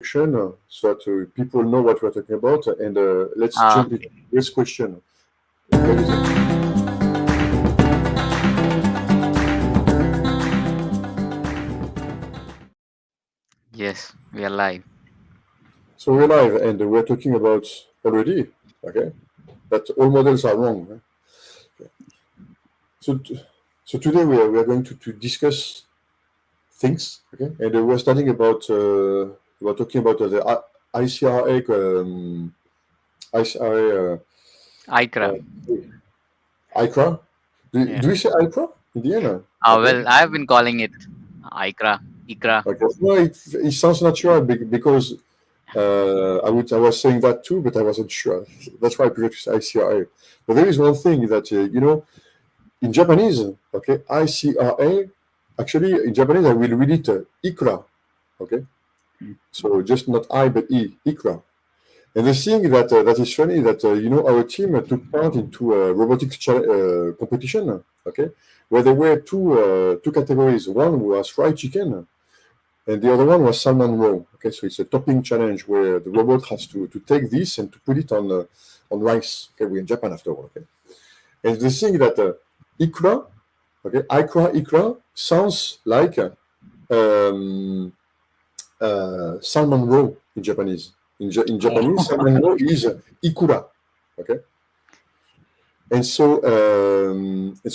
so that people know what we're talking about. And let's jump into this question. What is it? Yes, we are live. So we're live, and we're talking about already, okay, that all models are wrong. Right? So, so today we are going to discuss things, okay, and we're starting we're talking about the ICRA, ICRA, ICRA. ICRA. Yeah. Do we say ICRA in the end? Okay. Well, I have been calling it ICRA. ICRA. Okay. No, it sounds natural because I was saying that too, but I wasn't sure. That's why I prefer to say ICRA. But there is one thing that in Japanese, okay, ICRA. Actually, in Japanese, I will read it IKRA. Okay, so just not I but IKRA. And the thing that is funny that our team took part into a robotics competition. Okay, where there were two categories. One was fried chicken, and the other one was salmon roe. Okay, so it's a topping challenge where the robot has to take this and to put it on rice. Okay, we're in Japan after all. Okay, and the thing that ikra, okay, ikra sounds like salmon roe in Japanese. In Japanese, salmon roe is ikura. Okay, and so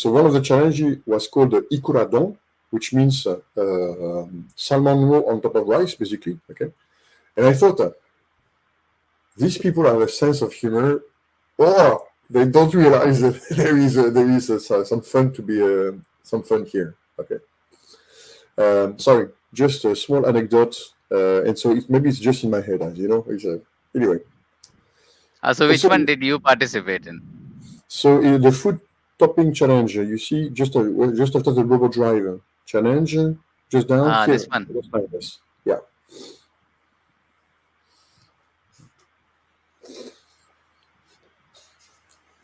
one of the challenges was called the ikura don, which means salmon roe on top of rice, basically. Okay, and I thought these people have a sense of humor, or they don't realize that there is some fun here. Okay, sorry, just a small anecdote, and so maybe it's just in my head, anyway. So which one did you participate in? So in the food topping challenge, you see, just after the robot drive challenge, just down here. This one. Yeah.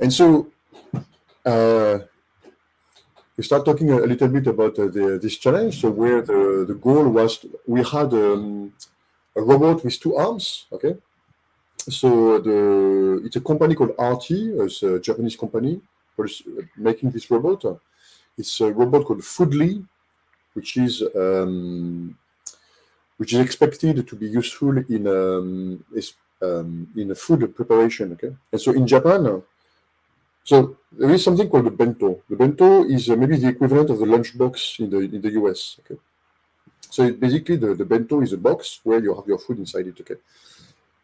And so we start talking a little bit about this challenge. So where the goal was, we had a robot with two arms. Okay. So it's a company called RT, it's a Japanese company making this robot. It's a robot called Foodly, which is expected to be useful in food preparation. Okay, and so in Japan, so there is something called the bento. The bento is maybe the equivalent of the lunchbox in the US. Okay, so basically the bento is a box where you have your food inside it. Okay.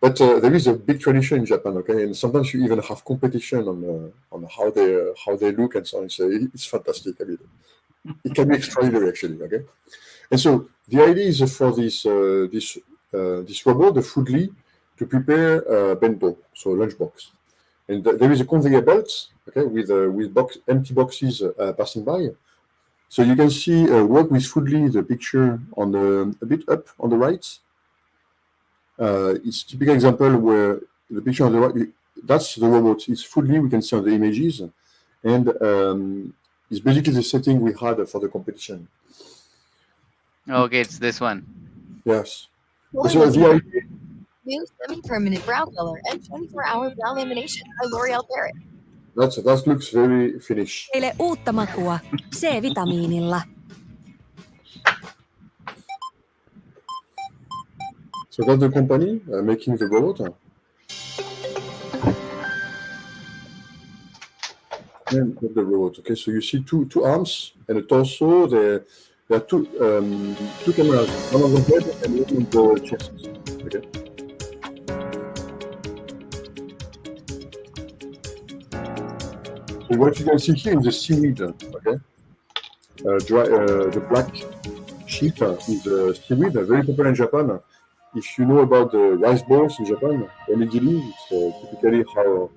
But there is a big tradition in Japan, okay, and sometimes you even have competition on how they look and so on. So it's fantastic. I mean, it can be extraordinary actually, okay. And so the idea is for this robot, the Foodly, to prepare bento, so lunchbox, and there is a conveyor belt, okay, with empty boxes passing by. So you can see work with Foodly, the picture on a bit up on the right. It's a typical example where the picture on the right, that's the robot. It's Foodly, we can see on the images, and it's basically the setting we had for the competition. Okay, it's this one. Yes. So the idea. New semi-permanent brow filler and 24-hour brow lamination by L'Oreal Paris. That looks very Finnish. Teille uutta makua C-vitamiinilla. So that's the company making the robot. And the robot. Okay, so you see two arms and a torso. There are two cameras, one on the head and one on the chest. Okay. So what you can see here is the seaweed. Okay. The black sheet is seaweed, very popular in Japan. If you know about the rice balls in Japan, onigiri, it's typically how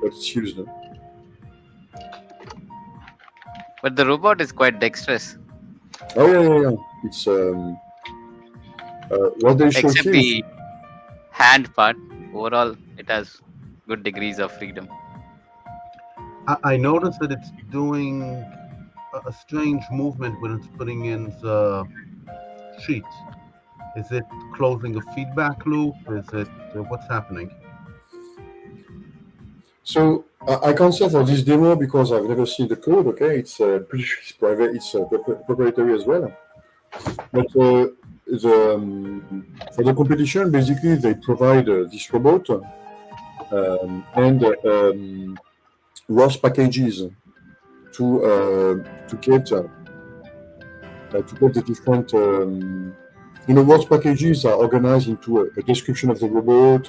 it's used. But the robot is quite dexterous. Oh yeah. It's what they show except here. The hand part. Overall, it has good degrees of freedom. I noticed that it's doing a strange movement when it's putting in the sheets. Is it closing a feedback loop? Is it what's happening? So I can't say for this demo because I've never seen the code. Okay, it's pretty sure it's private. It's proprietary as well. But for the competition, basically they provide this robot and ROS packages to get the different. ROS packages are organized into a description of the robot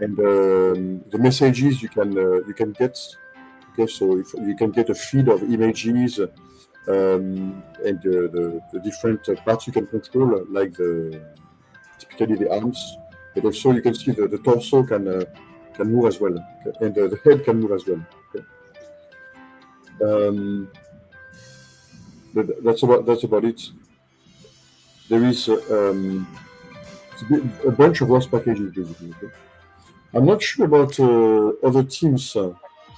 and the messages you can get. Okay, so if you can get a feed of images and the different parts you can control, like typically the arms, but also you can see the torso can move as well, okay? And the head can move as well. Okay? That's about it. There is a bunch of ROS packages basically. Okay? I'm not sure about other teams.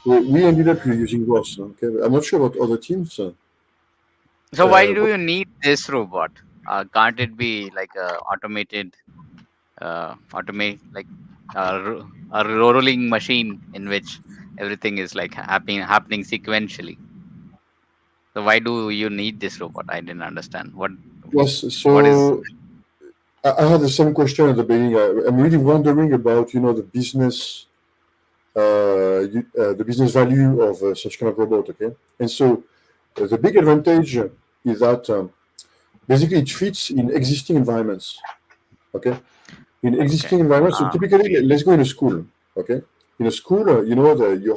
We ended up using ROS. Okay, I'm not sure about other teams. So why do you need this robot? Can't it be like a automated, like a rolling machine in which everything is like happening sequentially? So why do you need this robot? I didn't understand. Yes, What is? so I had the same question at the beginning. I'm really wondering about the business, the business value of such kind of robot. Okay, and so the big advantage is that basically it fits in existing environments. Okay, in existing environments. So typically, let's go in a school. Okay, in a school, you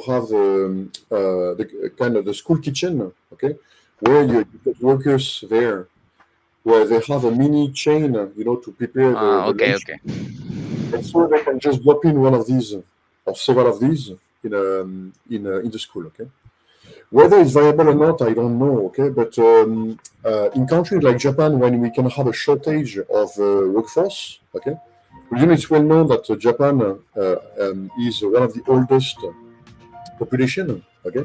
have the kind of the school kitchen. Okay, where you get workers there, where they have a mini chain, to prepare the lunch. Okay. And so they can just drop in one of these or several of these in the school. Okay, whether it's viable or not, I don't know. Okay, but in countries like Japan, when we can have a shortage of workforce, okay, it's well known that Japan is one of the oldest population. Okay,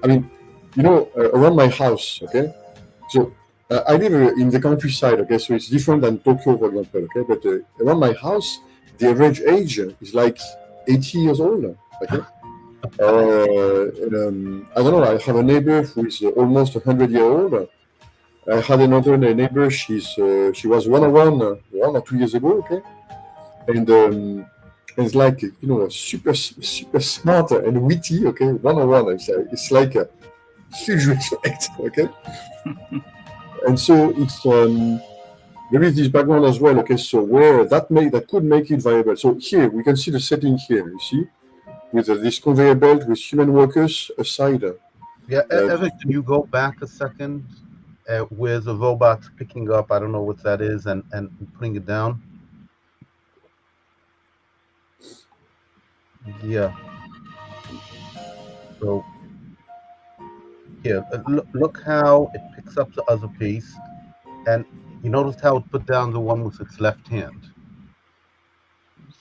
I mean, around my house. Okay, so I live in the countryside. Okay, so it's different than Tokyo, for example. Okay, but around my house, the average age is like 80 years old. Okay. I don't know. I have a neighbor who is almost 100-year-old. I had another neighbor. She was 1 or 2 years ago. Okay, and it's like super smart and witty. Okay, 101. It's like a huge respect. Okay, and so it's there is this background as well. Okay, so where that could make it viable. So here we can see the setting here. You see, with this conveyor belt with human workers aside. Yeah, Evan, can you go back a second? Where the robot's picking up, I don't know what that is, and putting it down. Yeah. So here, look how it picks up the other piece, and you notice how it put down the one with its left hand.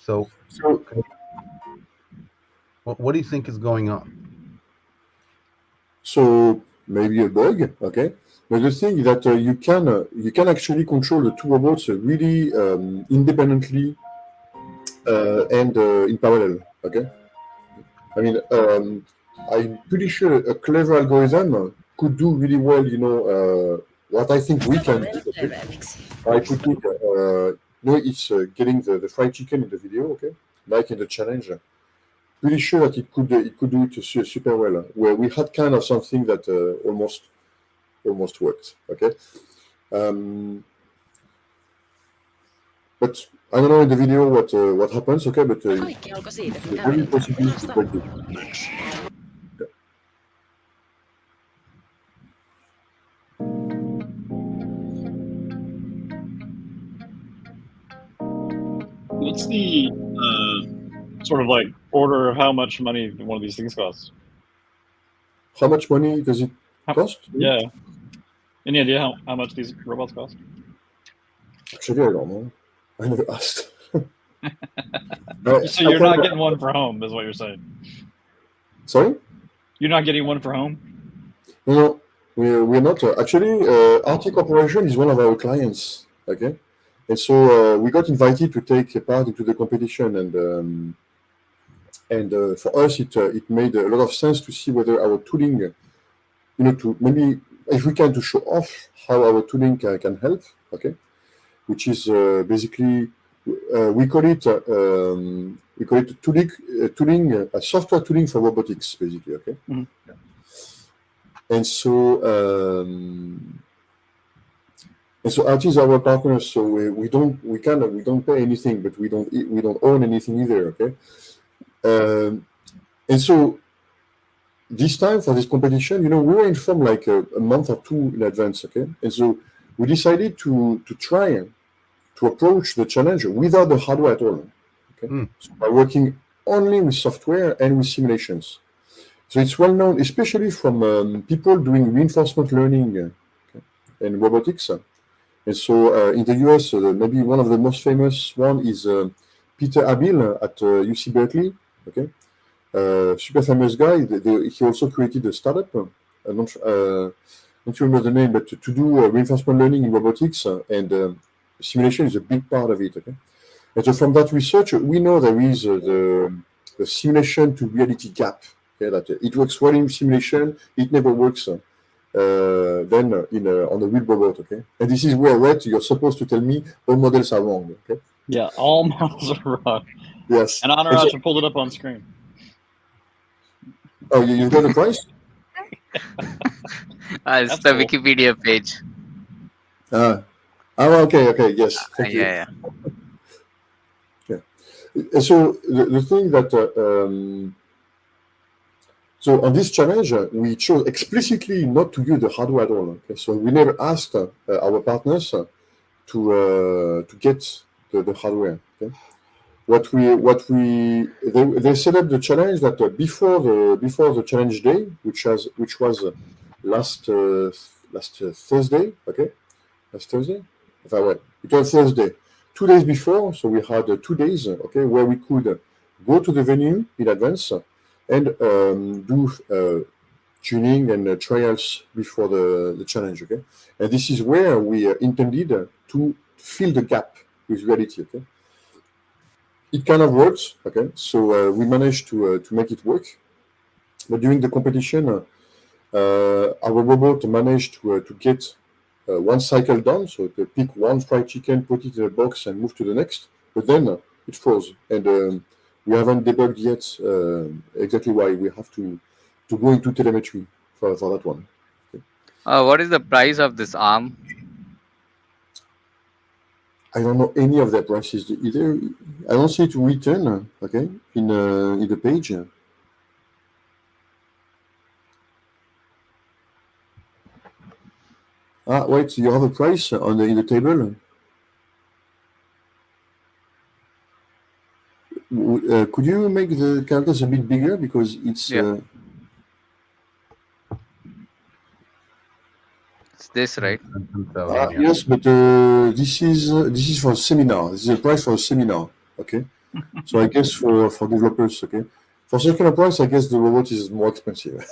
So what do you think is going on? So maybe a bug, okay. But the thing is that you can actually control the two robots really independently and in parallel, okay. I mean, I'm pretty sure a clever algorithm could do really well, what I think we can do. Okay? I put it, it's getting the fried chicken in the video, okay, like in the challenge. Pretty sure that it could do it super well. Where we had kind of something that almost worked, okay. But I don't know in the video what happens, okay. But Kaikki alkoi siitä, kun very kävelin. possible to break it. What's the sort of like order of how much money one of these things costs? How much money does it cost? Yeah. Any idea how much these robots cost? Actually, I don't know. I never asked. So you're not getting one for home, is what you're saying? Sorry? You're not getting one for home? No, we're not. Actually, RT Corporation is one of our clients. Okay, and so we got invited to take part into the competition, and for us it made a lot of sense to see whether our tooling, to maybe if we can to show off how our tooling can help. Okay, which is basically we call it tooling, software tooling for robotics, basically. Okay, and so IT is our partner, so we don't pay anything, but we don't own anything either. Okay, and so this time for this competition, we were informed like a month or two in advance. Okay, and so we decided to try to approach the challenge without the hardware at all. Okay, so by working only with software and with simulations. So it's well known, especially from people doing reinforcement learning and robotics. And so in the US, maybe one of the most famous one is Peter Abil at UC Berkeley. Okay, super famous guy. He also created a startup. I'm not remember the name, but to do reinforcement learning in robotics and simulation is a big part of it. Okay, and so from that research, we know there is the simulation to reality gap. Okay, that it works well in simulation, it never works then on the real robot. Okay, and this is where you're supposed to tell me all models are wrong. Okay. Yeah, all models are wrong. Yes. And Honor actually pulled it up on screen. Oh, you got the price? It's the cool. Wikipedia page. Okay, yes. Thank you. Yeah. So the thing that so on this challenge, we chose explicitly not to use the hardware at all. Okay? So we never asked our partners to get the hardware. Okay? They set up the challenge that before the challenge day, which was last Thursday. Okay, last Thursday. It was Thursday. 2 days before, so we had 2 days. Okay, where we could go to the venue in advance and do tuning and trials before the challenge. Okay, and this is where we intended to fill the gap with reality. Okay. It kind of works, okay. So we managed to make it work, but during the competition, our robot managed to get one cycle done. So to pick one fried chicken, put it in a box, and move to the next. But then it froze, and we haven't debugged yet exactly why. We have to go into telemetry for that one. Okay. What is the price of this arm? I don't know any of their prices either. I don't see it written, okay, in the page. Wait, so you have a price in the table? Could you make the characters a bit bigger because it's? Yeah. It's this, right? Yes, but this is for a seminar. This is a price for a seminar. Okay, so I guess for developers. Okay, for second price, I guess the robot is more expensive.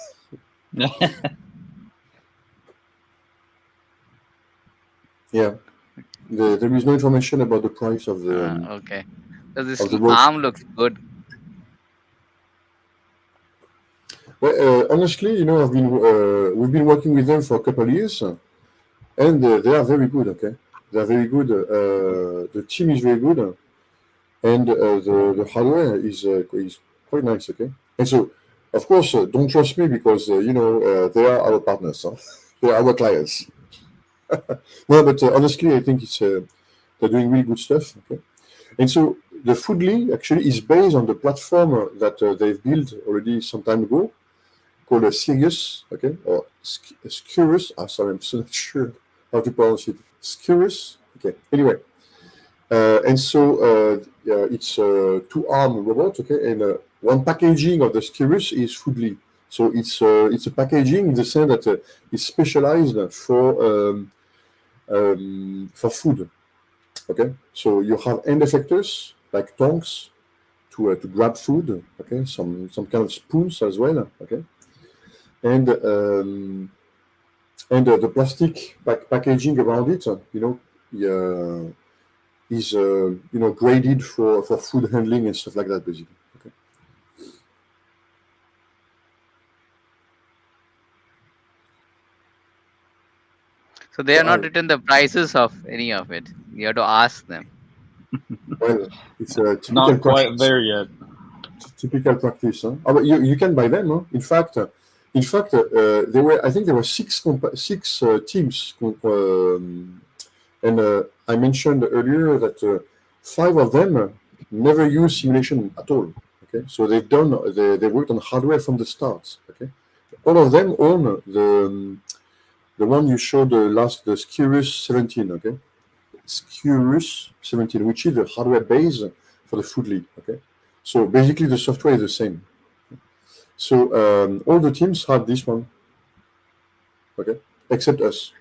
Yeah, there is no information about the price of the. Okay, so this of the arm looks good. Well, honestly, we've been working with them for a couple of years, and they are very good. Okay, they are very good. The team is very good, and the hardware is quite nice. Okay, and so of course don't trust me because they are our partners. Huh? They are our clients. No, but honestly, I think they're doing really good stuff. Okay, and so the Foodly actually is based on the platform that they've built already some time ago, called Sirius, okay, or Scurus. Sorry, I'm so not sure how to pronounce it. Scurus. Okay. Anyway, and so it's a 2-arm robot. Okay, and one packaging of the Scurus is Foodly. So it's a packaging in the sense that it's specialized for food. Okay, so you have end effectors like tongs to grab food. Okay, some kind of spoons as well. Okay, and the plastic packaging around it, is graded for food handling and stuff like that, basically. Okay. So they are not written the prices of any of it. You have to ask them. Well, it's a typical Not quite practice. there yet. Typical practice. Huh? Oh, but you can buy them. Huh? In fact, there were, I think there were six teams, and I mentioned earlier that 5 of them never used simulation at all. Okay, so they worked on hardware from the start. Okay, all of them own the one you showed last, the Skirus 17. Okay, Skirus 17, which is the hardware base for the food lead. Okay, so basically the software is the same. So all the teams had this one. Okay, except us.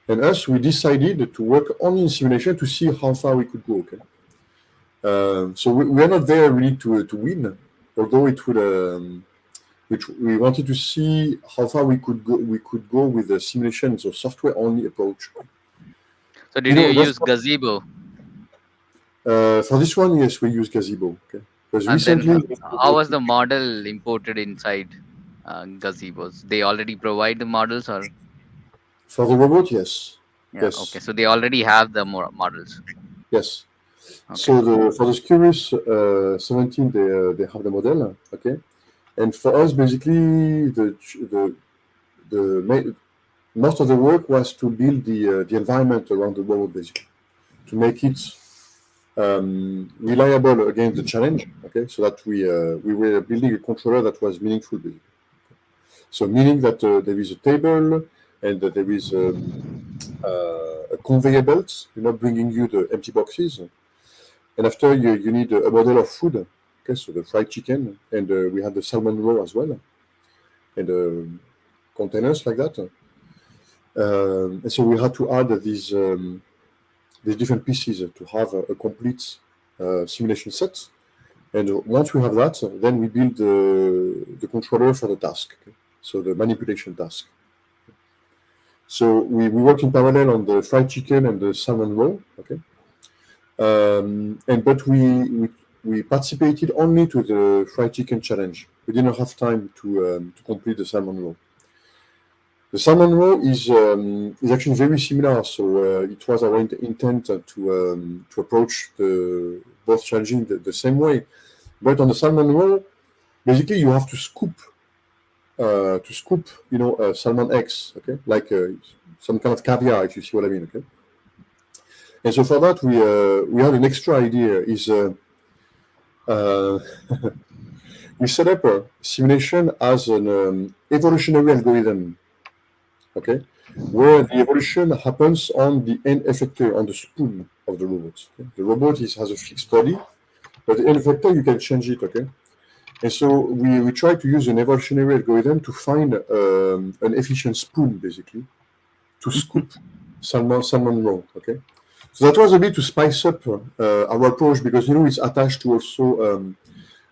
And us, we decided to work only in simulation to see how far we could go. Okay. So we are not there really to win, although it would. Which we wanted to see how far we could go. We could go with the simulation, so software only approach. So did you use Gazebo? For this one, yes, we use Gazebo. Okay. Because And recently, then how was the model imported inside Gazebos? They already provide the models, or for the robot, yes. yeah, Yes. okay. So they already have the models. Yes. Okay. So for the Skirus 17, they have the model. Okay. And for us, basically, most of the work was to build the environment around the robot, basically, to make it reliable against the challenge. Okay, so that we were building a controller that was meaningful, basically. So meaning that there is a table and that there is a conveyor belt, bringing you the empty boxes, and after you need a model of food. Okay, so the fried chicken, and we had the salmon roll as well, and containers like that. And so we had to add these different pieces to have a complete simulation set. And once we have that, then we build the controller for the task. Okay? So the manipulation task. So we worked in parallel on the fried chicken and the salmon roll. Okay. But we participated only to the fried chicken challenge. We didn't have time to complete the salmon roll. The salmon roll is actually very similar. So it was our intent to approach both challenging the same way. But on the salmon roll, basically you have to scoop, salmon eggs, okay, like some kind of caviar, if you see what I mean, okay. And so for that, we had an extra idea. We set up a simulation as an evolutionary algorithm, okay, where the evolution happens on the end effector, on the spoon of the robot. Okay? The robot has a fixed body, but the end effector you can change it, okay. And so we try to use an evolutionary algorithm to find an efficient spoon, basically, to scoop salmon roll, okay. So that was a bit to spice up our approach, because it's attached to also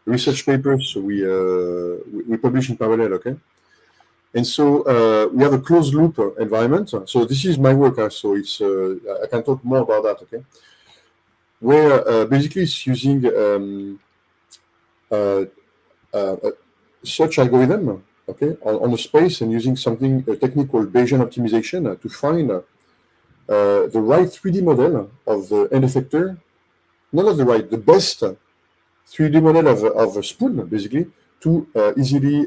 research papers. So we publish in parallel, okay. And so we have a closed loop environment. So this is my work, so it's I can talk more about that, okay. Where basically it's using search algorithm, okay, on the space, and using a technique called Bayesian optimization to find the right 3D model of the end effector, the best 3D model of a spoon, basically, to easily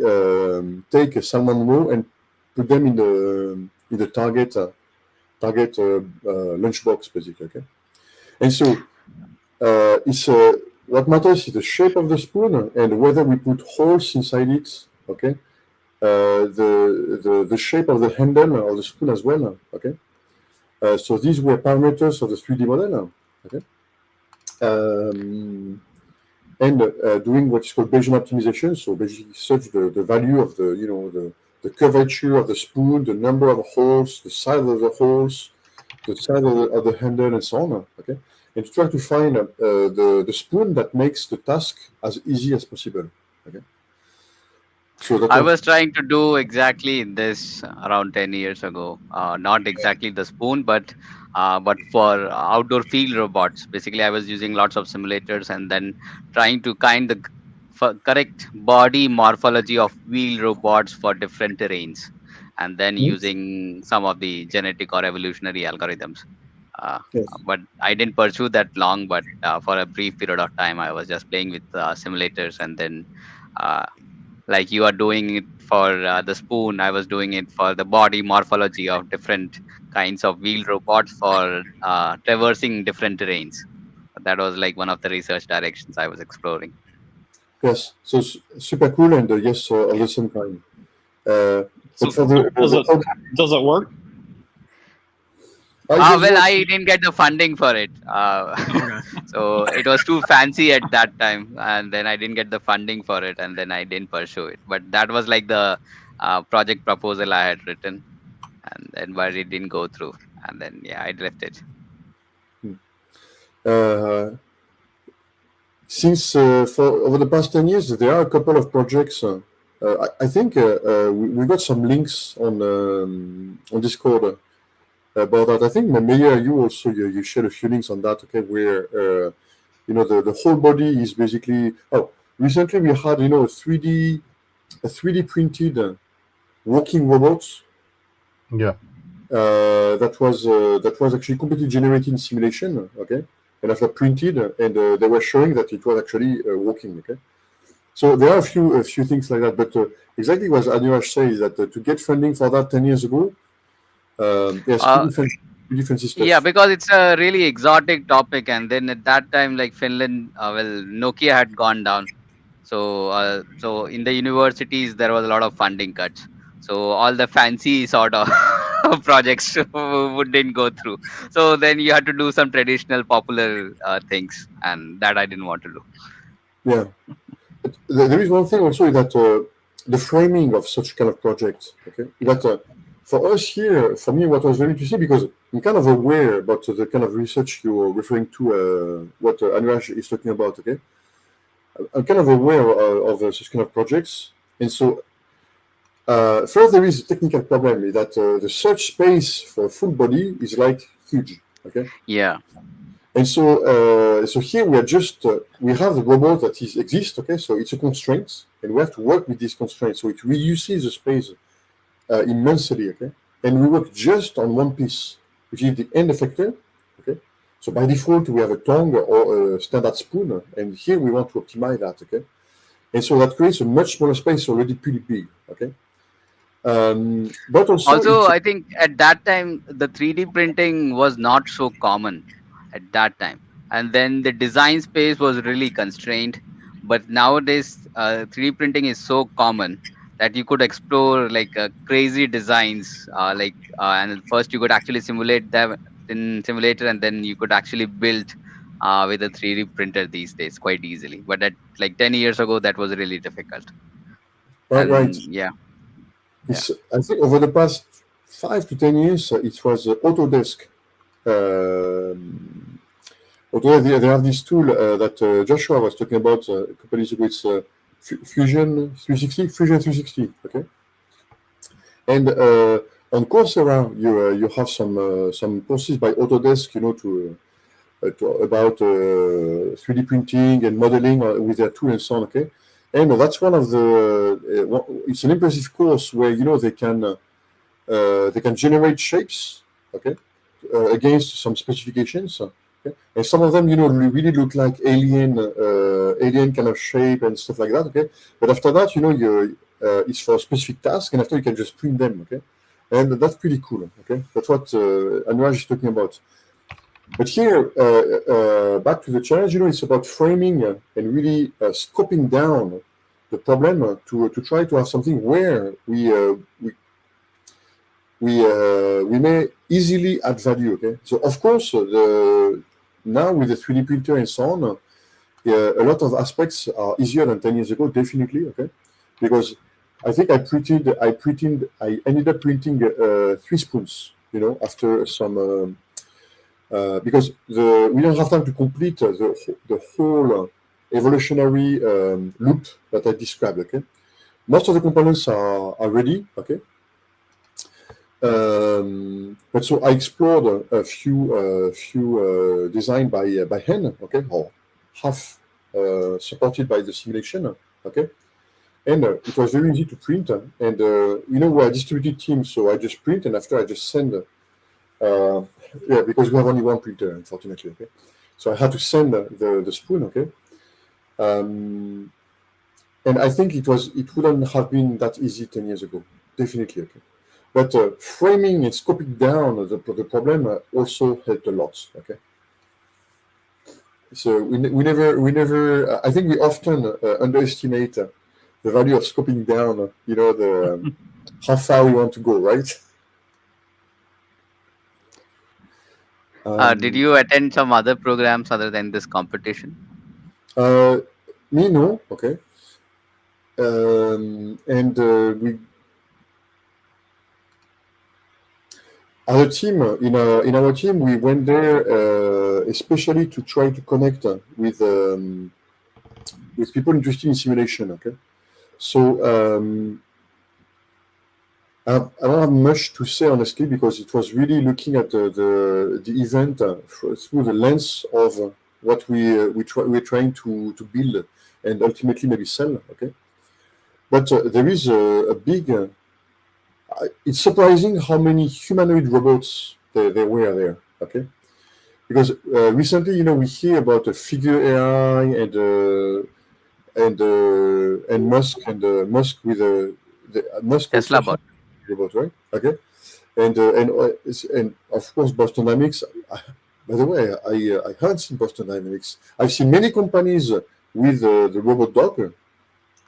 take a salmon roll and put them in the target lunchbox, basically, okay. And so it's what matters is the shape of the spoon and whether we put holes inside it, okay. The shape of the handle of the spoon as well, okay. So these were parameters of the 3D model, okay. And doing what is called Bayesian optimization, so basically search the value of the curvature of the spoon, the number of holes, the size of the holes, the size of the handle, and so on, okay. And to try to find the spoon that makes the task as easy as possible, okay. So that I was was trying to do exactly this around 10 years ago. Not exactly the spoon, but for outdoor field robots. Basically, I was using lots of simulators and then trying to correct body morphology of wheel robots for different terrains, and then using some of the genetic or evolutionary algorithms. Uh, yes. but I didn't pursue that long. But for a brief period of time, I was just playing with simulators, and then. Uh, like you are doing it for the spoon, I was doing it for the body morphology of different kinds of wheel robots for traversing different terrains. That was like one of the research directions I was exploring. Yes. So super cool, and yes, of the same kind. But So, for so does the it does it work? I just Well, work. I didn't get the funding for it. Okay. So it was too fancy at that time, and then I didn't get the funding for it, and then I didn't pursue it. But that was like the project proposal I had written, and then but it didn't go through, and then yeah, I left it. Uh, since for over the past 10 years, there are a couple of projects. I think we got some links on Discord about that. I think maybe you also you shared a few links on that. Okay, where the whole body is basically. Oh, recently we had a 3D printed walking robot Yeah. that was actually completely generated in simulation. Okay, and after printed, and they were showing that it was actually walking. Okay. So there are a few things like that, but exactly what Anuraj says is that to get funding for that 10 years ago, yes, Uh, pretty fancy Yeah, stuff. because it's a really exotic topic, and then at that time, like Finland, Nokia had gone down. So in the universities there was a lot of funding cuts. So all the fancy sort of projects didn't go through. So then you had to do some traditional, popular things, and that I didn't want to do. Yeah, but there is one thing also is that the framing of such kind of projects. Okay, that for us here, for me, what was very interesting because I'm kind of aware about the kind of research you are referring to, what Anuraj is talking about. Okay, I'm kind of aware of such kind of projects, and so first, there is a technical problem is that the search space for a full body is like huge. Okay, Yeah. and so here we are just we have the robot that exists. Okay, so it's a constraint, and we have to work with these constraints. So it reduces the space immensely. Okay, and we work just on one piece, which is the end effector. Okay, so by default we have a tongue or a standard spoon, and here we want to optimize that. Okay, and so that creates a much smaller space, already pretty big. Okay. But also Also, it's I think at that time the 3D printing was not so common at that time, and then the design space was really constrained. But nowadays, 3D printing is so common that you could explore like crazy designs. And first you could actually simulate them in simulator, and then you could actually build with a 3D printer these days quite easily. But at like 10 years ago, that was really difficult. right. And yeah, yeah. It's I think over the past 5 to 10 years, it was Autodesk. Um, Autodesk, they have this tool that Joshua was talking about a couple of years ago. It's Fusion 360. Fusion 360. Okay, and on Coursera, you have some courses by Autodesk, about 3D printing and modeling with their tool and so on. Okay, and that's one of the. It's an impressive course where they can generate shapes. Okay, against some specifications. Okay? And some of them, really look like alien kind of shape and stuff like that. Okay, but after that, it's for a specific task, and after you can just print them. Okay, and that's pretty cool. Okay, that's what Anuraj is talking about. But here, back to the challenge, it's about framing and really scoping down the problem to try to have something where we may easily add value. Okay, so of course, now with the 3D printer and so on, a lot of aspects are easier than 10 years ago, definitely. Okay, because I think I ended up printing 3 spoons. After some. Because we don't have time to complete the whole evolutionary loop that I described. Okay, most of the components are ready, okay. But so I explored a few design by hand, okay, or half supported by the simulation, okay. And it was very easy to print. And we're a distributed team, so I just print, and after I just send. Because we have only one printer, unfortunately. Okay, so I had to send the spoon. Okay, and I think it wouldn't have been that easy 10 years ago, definitely. Okay, but framing and scoping down the problem also helped a lot. Okay, so we never. I think we often underestimate the value of scoping down. The how far we want to go, right? Did you attend some other programs other than this competition? Me, no. Okay. And we, as a team, in our team, we went there especially to try to connect with people interested in simulation. Okay. So I don't have much to say honestly, because it was really looking at the event through the lens of what we're trying to build and ultimately maybe sell. Okay. But there is a big. It's surprising how many humanoid robots there were there. Okay, because recently, we hear about the figure AI and Musk with the Musk also Tesla has bot. a robot, right? Okay, and of course Boston Dynamics. By the way, I heard seen Boston Dynamics. I've seen many companies with the robot dog.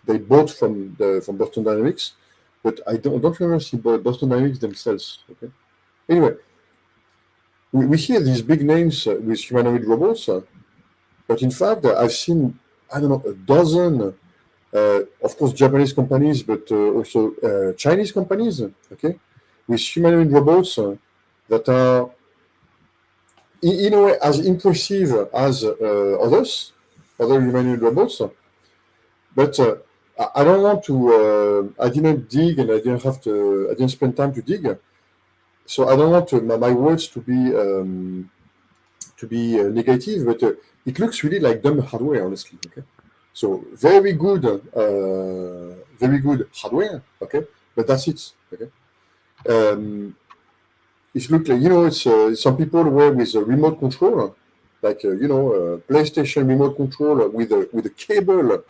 They bought from Boston Dynamics, but I don't remember seeing Boston Dynamics themselves. Okay. Anyway, we hear these big names with humanoid robots, but in fact, I've seen, I don't know, a dozen, of course, Japanese companies, but also Chinese companies, okay, with humanoid robots that are, in a way, as impressive as other humanoid robots. But I don't want to. I didn't dig, and I didn't spend time to dig. So I don't want my words to be negative, but it looks really like dumb hardware, honestly. Okay, so very good hardware. Okay, but that's it. Okay, it looks like it's some people were with a remote control, like PlayStation remote control with a cable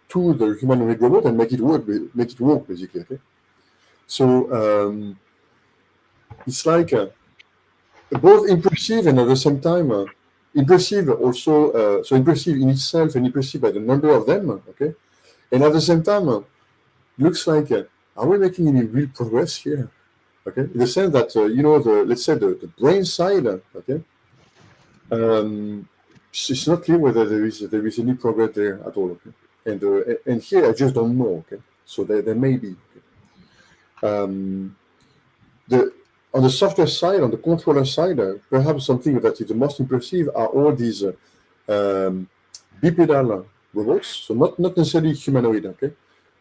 to the humanoid robot and make it work basically. Okay, so it's like both impressive and at the same time impressive also. So impressive in itself and impressive by the number of them. Okay, and at the same time looks like are we making any real progress here? Okay, in the sense that let's say the brain side. Okay, it's not clear whether there is any progress there at all. Okay, and here I just don't know. Okay, so there may be. On the software side, on the controller side, perhaps something that is the most impressive are all these bipedal robots. So not necessarily humanoid. Okay,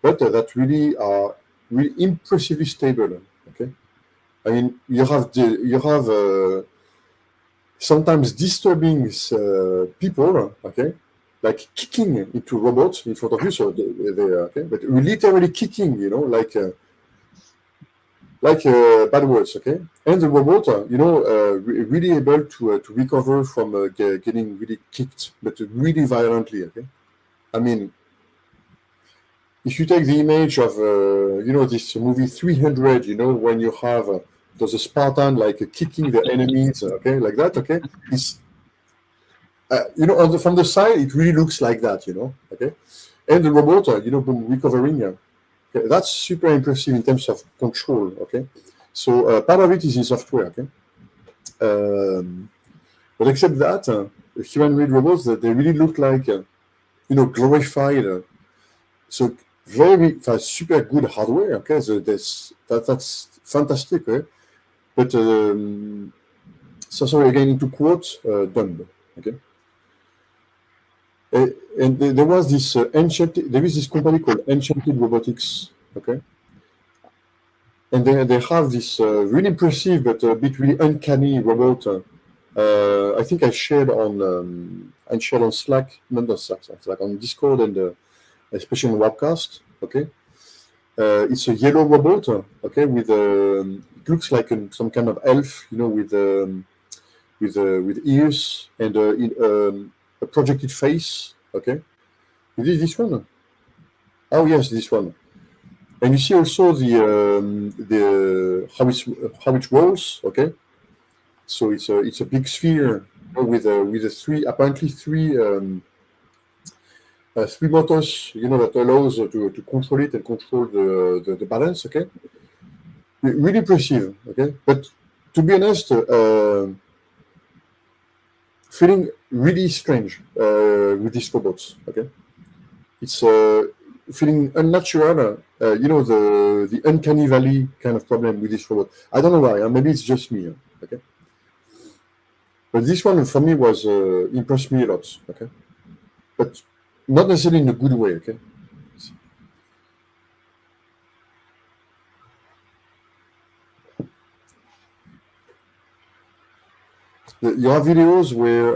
but that really are really impressively stable. Okay. I mean, you have sometimes disturbing people, okay, like kicking into robots in front of you. So they okay, but literally kicking, like bad words, okay. And the robot, really able to recover from getting really kicked, but really violently, okay. I mean, if you take the image of this movie 300, when you have there's a Spartan like kicking the enemies, okay, like that, okay. It's from the side it really looks like that, okay. And the robot, recovering, okay, that's super impressive in terms of control, okay. So part of it is in software, okay. But except that, the humanoid robots, they really look like glorified. So very super good hardware. Okay, so that's fantastic. Okay? But so sorry again into quotes, dumb. Okay. And there was this there is this company called Enchanted Robotics. Okay, and they have this really impressive but a bit really uncanny robot. I think I shared on Slack, not Slack, Slack on Discord and especially on Webcast. Okay, it's a yellow robot. Okay, with it looks like some kind of elf, with ears and a projected face. Okay, is it this one? Oh yes, this one. And you see also the how it rolls. Okay, so it's a big sphere with a three motors, that allows to control it and control the balance. Okay, really impressive. Okay, but to be honest, feeling really strange with these robots. Okay, it's feeling unnatural. The uncanny valley kind of problem with this robot. I don't know why. Maybe it's just me. Okay, but this one for me was impressed me a lot. Okay, but not necessarily in a good way. Okay. You have videos where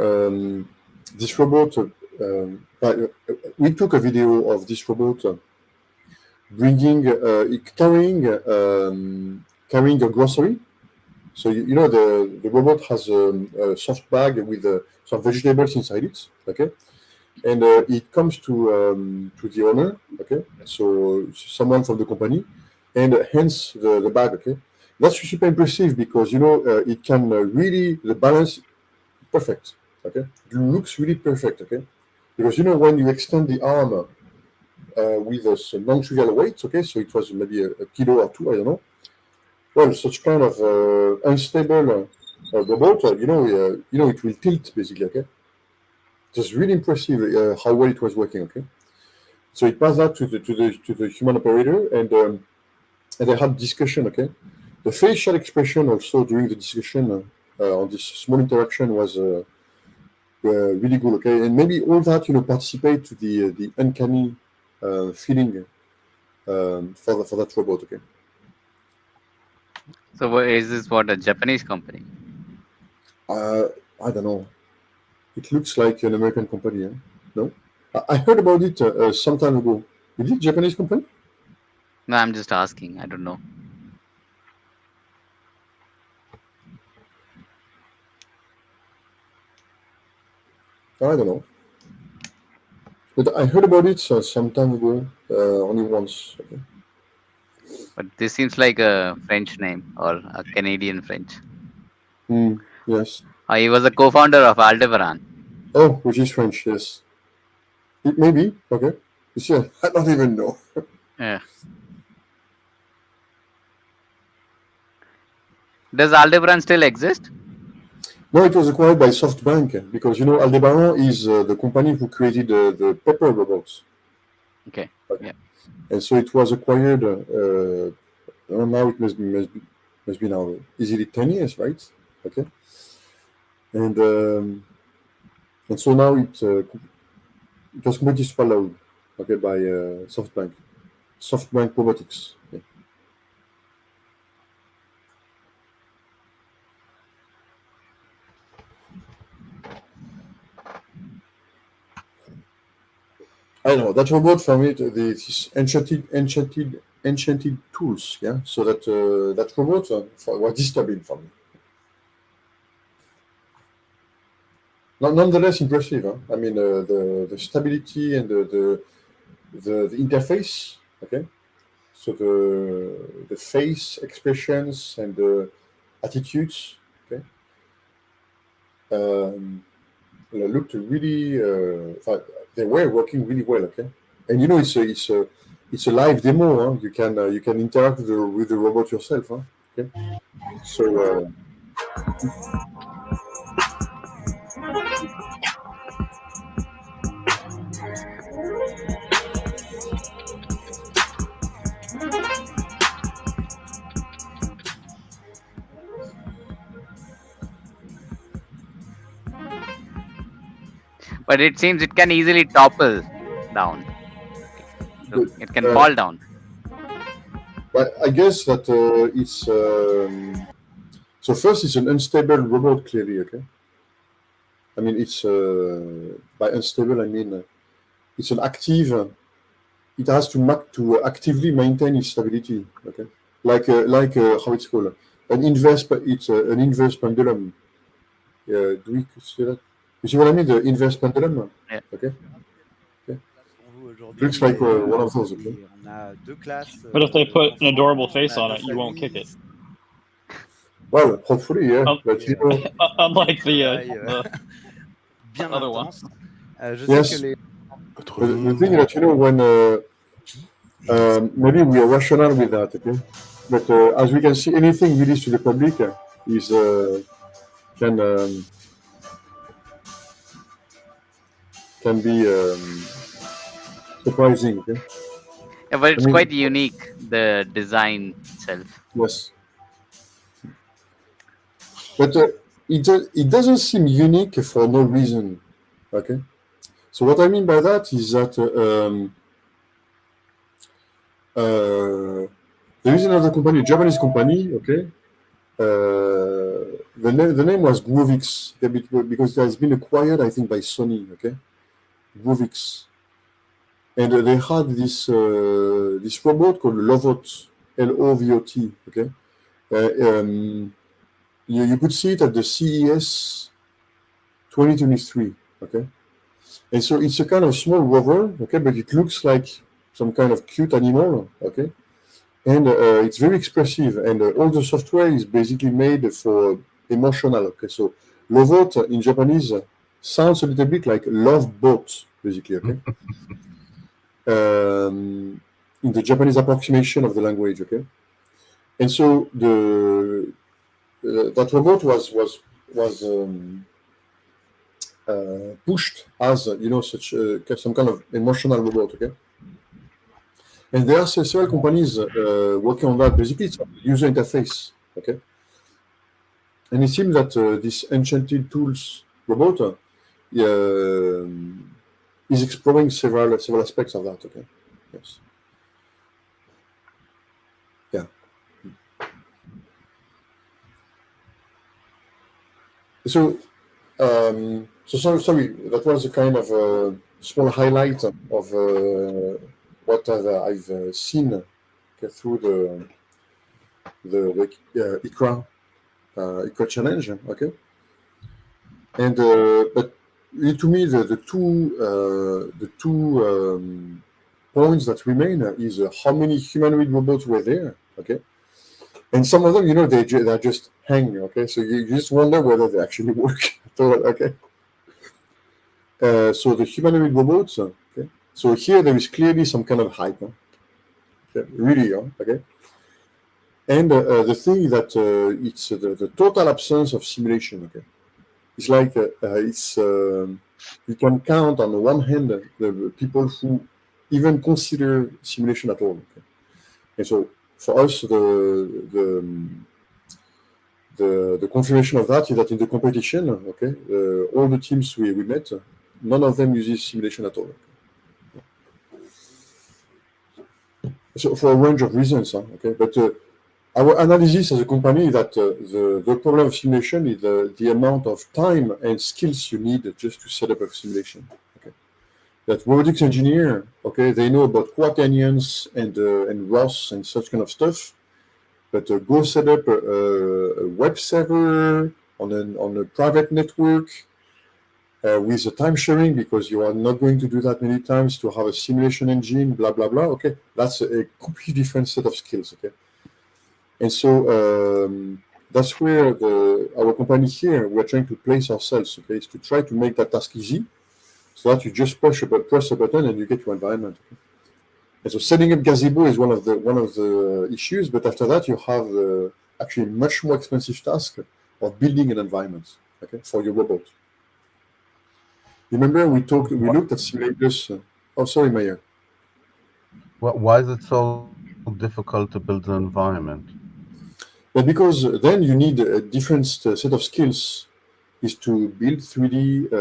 this robot. We took a video of this robot carrying a grocery. So the robot has a soft bag with some vegetables inside it. Okay, and it comes to the owner. Okay, so someone from the company, and hands the bag. Okay, that's super impressive because it can really the balance perfect. Okay, it looks really perfect. Okay, because when you extend the arm with a non-trivial weight. Okay, so it was maybe a kilo or two. I don't know. Well, such kind of unstable robot, it will tilt basically. Okay, just really impressive how well it was working. Okay, so it passed that to the human operator, and they had discussion. Okay, the facial expression also during the discussion on this small interaction was really good. Okay, and maybe all that participate to the uncanny feeling for that robot. Okay. So is this what, a Japanese company? I don't know. It looks like an American company. No, I heard about it some time ago. Is it a Japanese company? No, I'm just asking. I don't know. I don't know. But I heard about it some time ago, only once. Okay. But this seems like a French name or a Canadian French. Yes. He was a co-founder of Aldebaran. Oh, which is French, yes. It may be. Okay. You see, I don't even know. Yeah. Does Aldebaran still exist? No, it was acquired by SoftBank because Aldebaran is the company who created the paper robots. Okay. Yeah. And so it was acquired. Now it must be now easily 10 years, right? Okay. And so now it was completely swallowed, okay, by SoftBank Robotics. Yeah. I know that robot for me, these enchanted tools, yeah. So that robot was disturbing for me. Nonetheless, impressive. Huh? I mean, the stability and the interface. Okay, so the face expressions and the attitudes. Okay, looked really. They were working really well. Okay, and it's a live demo. Huh? You can interact with the robot yourself. Huh? Okay, so. But it seems it can easily topple down. It can fall down. But I guess that it's so first it's an unstable robot clearly. Okay, I mean it's by unstable I mean it's an active. It has to actively maintain its stability. Okay, like how it's called an inverse. It's an inverse pendulum. Do we see that? You see what I mean? The inverse pendulum. Yeah. Okay. On veut aujourd'hui, Looks like one of those. Okay. et on a 2 classes But if they put an adorable d'enfants, on face a on 2 it, you won't kick it. familles Well, hopefully, yeah. Um, But et you know, Unlike the travail bien other one. intense. Je sais yes. que les The thing that you know when maybe we are rational with that, okay. But as we can see, anything released to the public is can be surprising. Okay. Yeah, but it's I mean, quite unique, the design itself. yes. But it doesn't seem unique for no reason. Okay. So what I mean by that is that there is another company, a Japanese company. Okay. The name was Groovix, okay, because it has been acquired, I think, by Sony. Okay. Groovix. And they had this robot called Lovot, Lovot. Okay. You could see it at the CES 2023. Okay. And so it's a kind of small rover. Okay, but it looks like some kind of cute animal. Okay. And it's very expressive. And all the software is basically made for emotional. Okay. So Lovot in Japanese sounds a little bit like love boat, basically. Okay. In the Japanese approximation of the language, okay, and so that robot was pushed as such some kind of emotional robot, okay, and there are several companies working on that. Basically, it's a user interface, okay, and it seems that this Enchanted Tools robot is exploring several aspects of that, okay. Yes. Yeah. So, sorry, that was a kind of a small highlight of what I've seen through the ICRA challenge. Okay, and but to me the two points that remain is how many humanoid robots were there. Okay. And some of them, they're just hanging, okay? So you just wonder whether they actually work at all, okay? So the humanoid robots, okay? So here there is clearly some kind of hype, okay? Really, okay? And the thing that it's the total absence of simulation, okay? It's like you can count on one hand the people who even consider simulation at all, okay? And so for us, the confirmation of that is that in the competition, okay, all the teams we met, none of them uses simulation at all. Okay? So for a range of reasons, okay. But our analysis as a company is that the problem of simulation is the amount of time and skills you need just to set up a simulation. Okay. That robotics engineer, okay, they know about quaternions and ROS and such kind of stuff. But go set up a web server on a private network with a time sharing, because you are not going to do that many times, to have a simulation engine, blah, blah, blah. Okay, that's a completely different set of skills. Okay. And so that's where our company here, we're trying to place ourselves, okay, is to try to make that task easy so that you just press a button and you get your environment. Okay? And so setting up gazebo is one of the issues, but after that you have actually much more expensive task of building an environment, okay, for your robot. Remember we looked at simulators. Oh, sorry, Maya. Why is it so difficult to build an environment? But because then you need a different set of skills, is to build 3D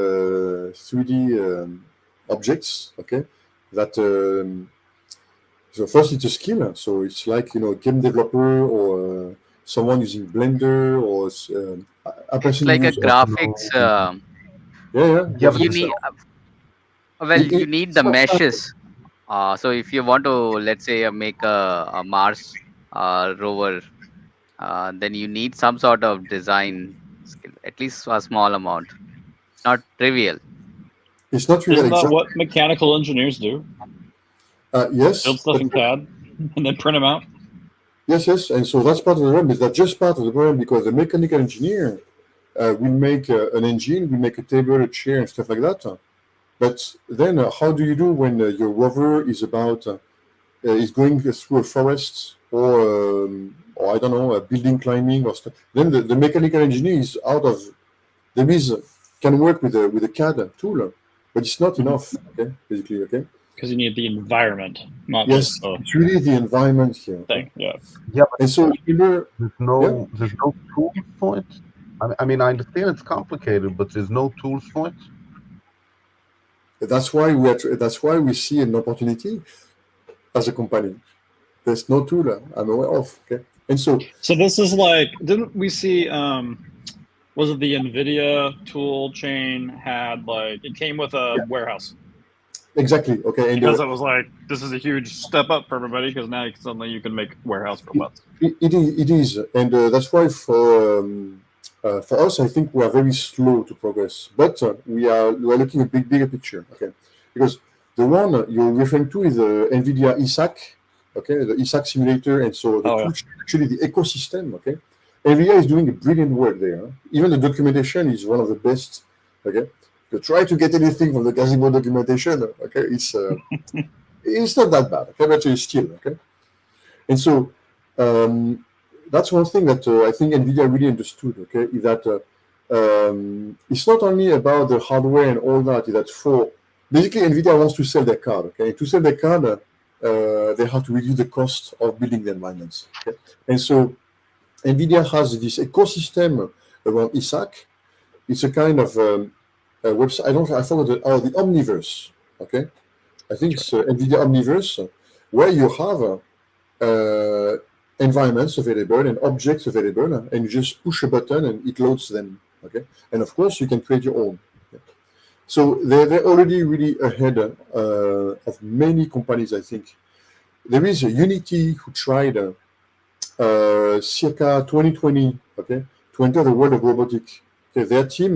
objects, okay, that So first, it's a skill. So it's like a game developer or someone using Blender or a It's person like a use. graphics. Yeah, but You it's need you need the It's not that. meshes. So if you want to, let's say, make a Mars rover, then you need some sort of design skill, at least a small amount. It's not trivial. It's not really Isn't that exactly. what mechanical engineers do? Yes, Build stuff but in CAD and then print them out? yes, and so that's part of the problem. Is that just part of the problem because the mechanical engineer will make an engine, will make a table, a chair, and stuff like that. But then, how do you do when your rover is is going through a forest or I don't know, a building climbing or stuff? Then the mechanical engineer is out of there is can work with a CAD tool, but it's not enough. Okay, basically, okay. Because you need the environment, not Yes, just the it's really the environment here. Okay? thing. Yeah. yeah, but And so remember, there's yeah, no tools for it. I mean, I understand it's complicated, but there's no tools for it. that's why we see an opportunity as a company. There's no tool I'm aware of. Okay, and so So this is like, didn't we see? Was it the NVIDIA tool chain had like it came with a warehouse exactly, okay, and because it was like this is a huge step up for everybody because now suddenly you can make warehouse robots. it is, and that's why for us, I think we are very slow to progress, but we are looking at bigger picture, okay, because the one you're referring to is the NVIDIA ESAC, okay, the ESAC simulator, and so the Oh, tool actually the ecosystem, okay. NVIDIA is doing a brilliant work there. Huh? Even the documentation is one of the best. Okay, to try to get anything from the Gazebo documentation, okay, it's not that bad. Okay, but it's still okay. And so that's one thing that I think NVIDIA really understood. Okay, is that it's not only about the hardware and all that. Is that for basically NVIDIA wants to sell their card. Okay, to sell their card, they have to reduce the cost of building the environments. Okay, and so NVIDIA has this ecosystem around ESAC. It's a kind of a website. I forgot the Omniverse. Okay, I think it's NVIDIA Omniverse, where you have environments available and objects available, and you just push a button and it loads them. Okay, and of course you can create your own. Okay? So they're already really ahead of many companies. I think there is a Unity who tried. Circa 2020, okay, to enter the world of robotics. Okay, their team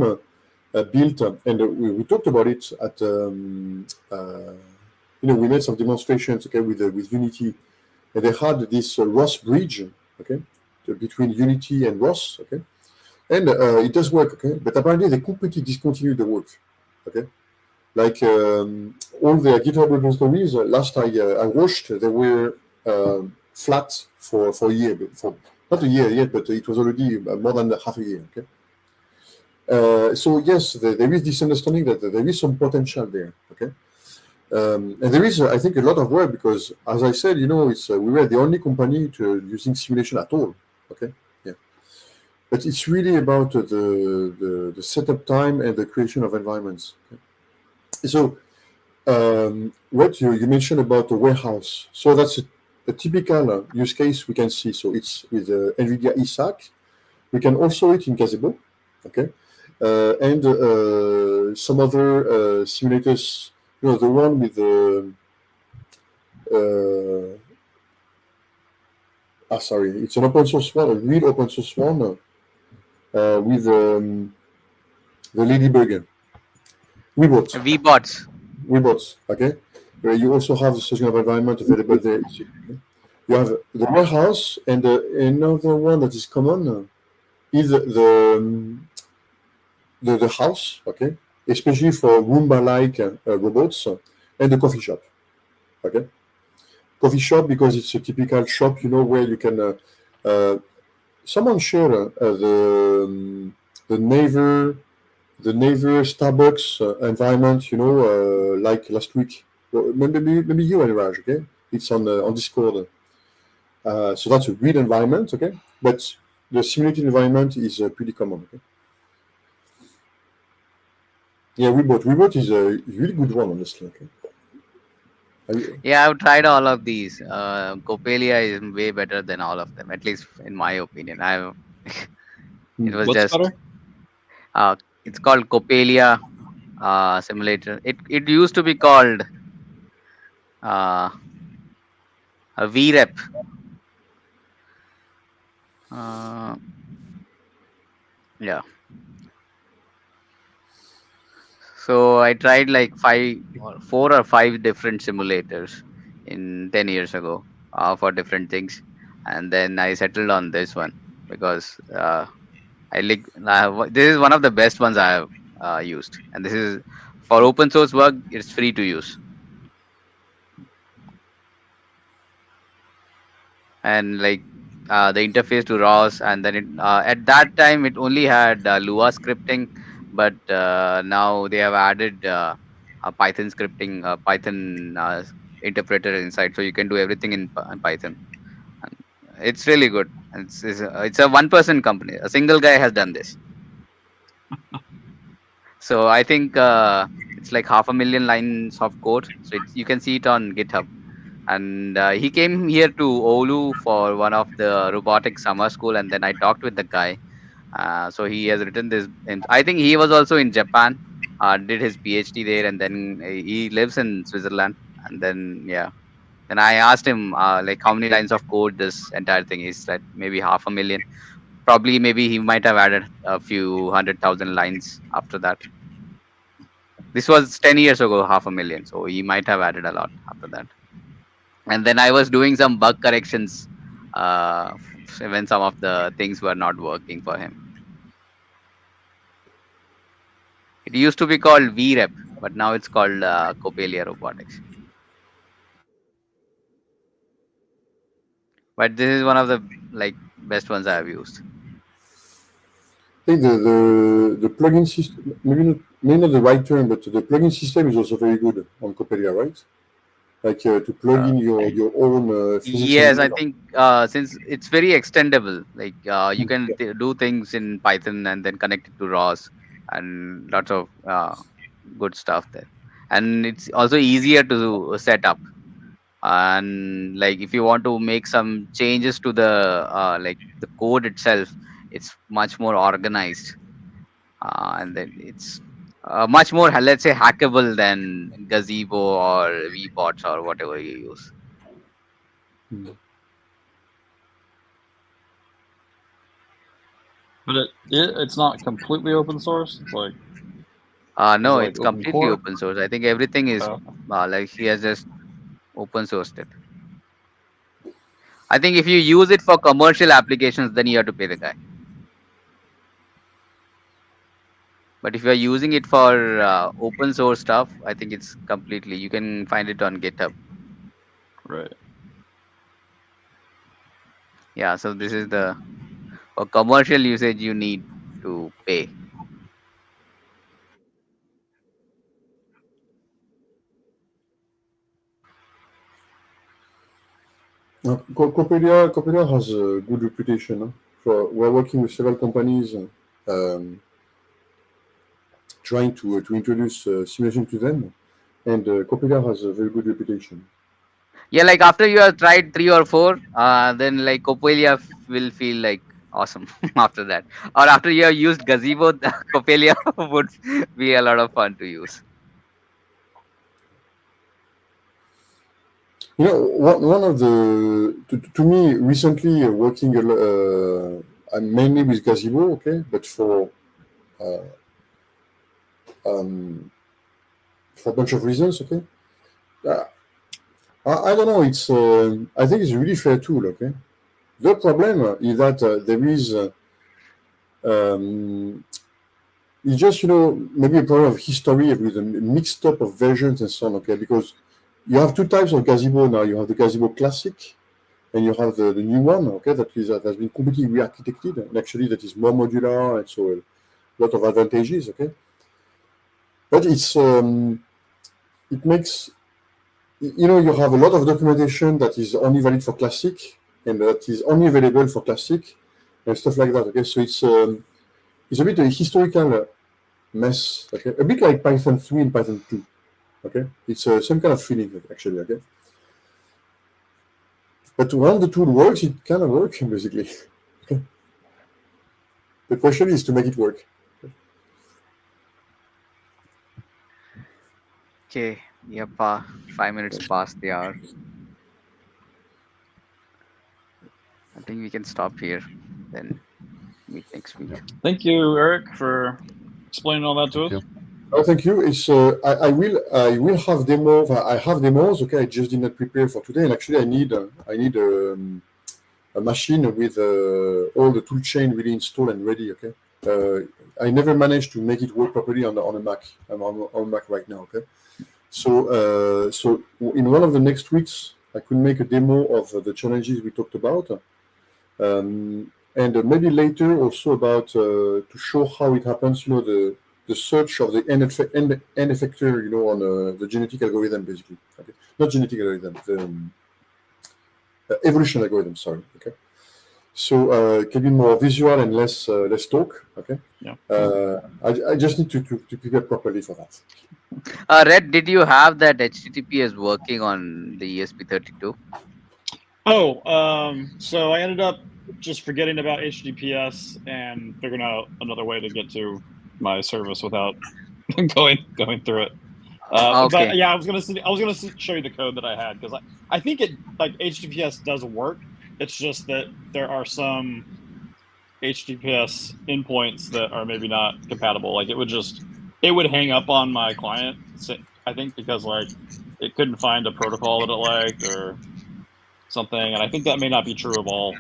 built, and we talked about it at, we made some demonstrations, okay, with Unity, and they had this ROS bridge, okay, between Unity and ROS, okay, and it does work, okay, but apparently they completely discontinued the work, okay. Like all their GitHub repositories, last I watched, they were flat for a year, for not a year yet, but it was already more than half a year. Okay. So yes, there is this understanding that there is some potential there. Okay. And there is, I think, a lot of work because, as I said, it's we were the only company using simulation at all. Okay. Yeah. But it's really about the setup time and the creation of environments. Okay? So what you mentioned about the warehouse. So that's a typical use case we can see. So it's with NVIDIA ESAC. We can also it in Gazebo, okay, and some other simulators. The one with the sorry, it's an open source one, a real open source one with the Ladybug. Webot. Webot, okay. You also have the session of environment available there. You have the warehouse, and another one that is common is the house, okay, especially for Roomba-like robots, and the coffee shop, okay. Coffee shop because it's a typical shop, where you can. Someone shared the neighbor Starbucks environment, like last week. Well, maybe you and Raj, okay? It's on Discord. So that's a real environment, okay? But the simulated environment is pretty common, okay? Yeah, Webot is a really good one, honestly, okay? Yeah, I've tried all of these. Copelia is way better than all of them, at least in my opinion. I've it was What's just better? uh, it's called Copelia simulator. It used to be called uh, a VREP. Uh, yeah. So I tried like four or five different simulators in 10 years ago for different things, and then I settled on this one because this is one of the best ones I have used, and this is for open source work. It's free to use, and like the interface to ROS, and then at that time it only had Lua scripting, but now they have added Python scripting, Python interpreter inside, so you can do everything in Python. And it's really good. It's a one-person company. A single guy has done this. So I think it's like 500,000 lines of code. So you can see it on GitHub. And he came here to Oulu for one of the robotic summer school, and then I talked with the guy. So he has written this. And I think he was also in Japan, did his PhD there, and then he lives in Switzerland. And then yeah, then I asked him like how many lines of code this entire thing is. Like maybe 500,000. Probably maybe he might have added a few 100,000 lines after that. This was 10 years ago, 500,000. So he might have added a lot after that. And then I was doing some bug corrections when some of the things were not working for him. It used to be called VREP, but now it's called Copelia Robotics. But this is one of the like best ones I have used. I think the plugin system, maybe not the right term, but the plugin system is also very good on Copelia, right? Like to plug in your own physics Yes, I engine. think since it's very extendable, like you can do things in Python and then connect it to ROS and lots of good stuff there. And it's also easier to set up. And like if you want to make some changes to the like the code itself, it's much more organized, and then it's much more let's say hackable than Gazebo or VBots or whatever you use. But it's not completely open source. It's like No, like it's open completely core. open source. I think everything is Oh, like he has just open sourced it. I think if you use it for commercial applications, then you have to pay the guy. But if you are using it for open source stuff, I think it's completely. You can find it on GitHub. right. Yeah. So this is the for commercial usage you need to pay. Copelia has a good reputation. Huh? We're working with several companies trying to introduce simulation to them, and Copelia has a very good reputation. Yeah, like after you have tried three or four, then like Copelia will feel like awesome after that. Or after you have used Gazebo, Copelia would be a lot of fun to use. You know, one of the to me recently working I'm mainly with Gazebo, okay, but uh, um, for a bunch of reasons, okay. Uh, I don't know. I think it's a really fair tool, okay. The problem is that there is um, it's just maybe a problem of history with a mixed up of versions and so on, okay, because you have two types of Gazebo now. You have the Gazebo Classic, and you have the new one, okay, that has been completely re-architected, and actually that is more modular, and so a lot of advantages, okay. But it makes you have a lot of documentation that is only valid for Classic, and that is only available for Classic, and stuff like that, okay. So it's a bit a historical mess, okay, a bit like Python 3 and Python 2. Okay, it's some kind of feeling actually. Okay, but when the tool works, it kind of works basically. Okay. The question is to make it work. Okay. Yep. 5 minutes past the hour. I think we can stop here. Then meet next week. Thank you, Eric, for explaining all that to us. Thank Oh, thank you. It's I will have demos. I have demos. Okay, I just did not prepare for today, and actually I need a machine with all the tool chain really installed and ready. Okay, I never managed to make it work properly on a Mac. I'm on Mac right now. Okay, so in one of the next weeks I could make a demo of the challenges we talked about, and maybe later also about to show how it happens. You know, the search of the end effector, you know, on the genetic algorithm, basically. Okay, not genetic algorithm, the evolution algorithm. Sorry. Okay. So it can be more visual and less talk. Okay. Yeah. I just need to prepare properly for that. Red, did you have that HTTPS working on the ESP32? So I ended up just forgetting about HTTPS and figuring out another way to get to my service without going through it. Okay. But yeah, I was gonna show you the code that I had, because I think it, like, HTTPS does work. It's just that there are some HTTPS endpoints that are maybe not compatible. Like, it would hang up on my client, I think, because like it couldn't find a protocol that it liked or something. And I think that may not be true of all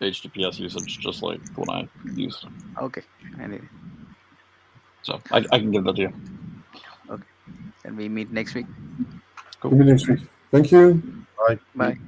HTTPS usage, just like the one I used. Okay. Anyway, So I can give that to you. then we meet next week. Cool. See you next week. Thank you. Bye. Bye.